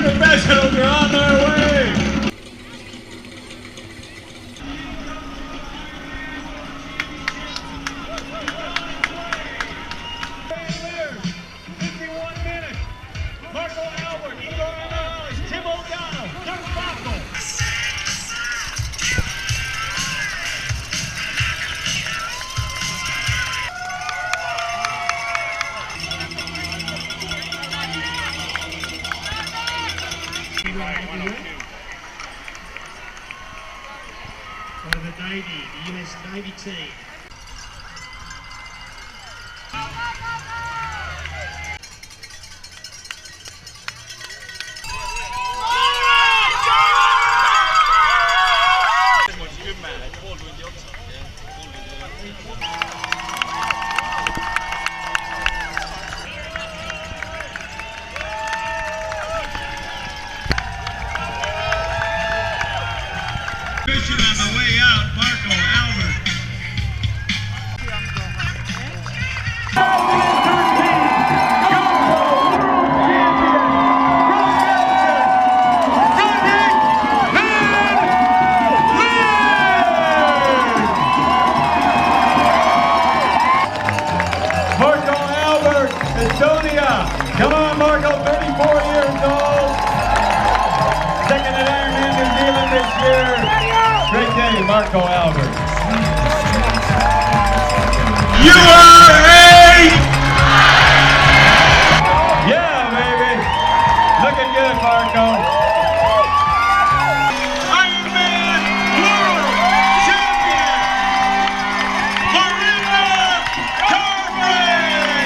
professionals are on their way. Marco Albert, Igor Morales, Tim O'Donnell, Doug Bockel. For the Navy, the US Navy team. On the way out, Marco Albert. Marco Albert, Estonia. Come on, Marco, 34 years old. Second at Ironman New Zealand this year. Great day, Marco Albert. You are yeah, baby. Looking good, Marco. Ironman World Champion, Marina Carberry.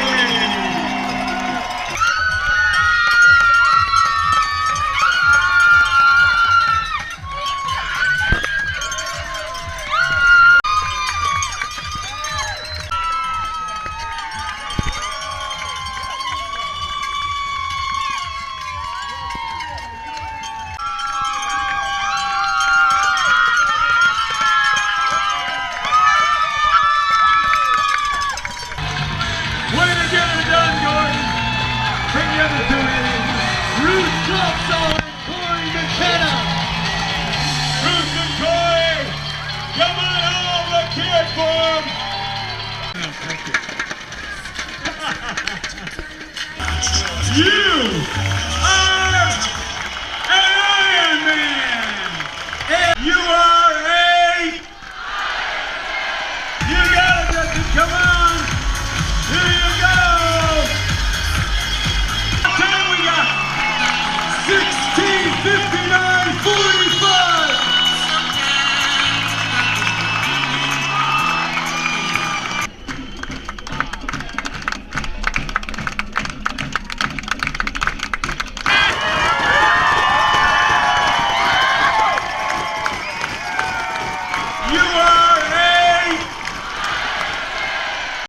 Way to get it done, Gordon. Bring the other two in. Bruce Thompson and Corey McKenna. Bruce and Corey, come on home, let's hear it for them. You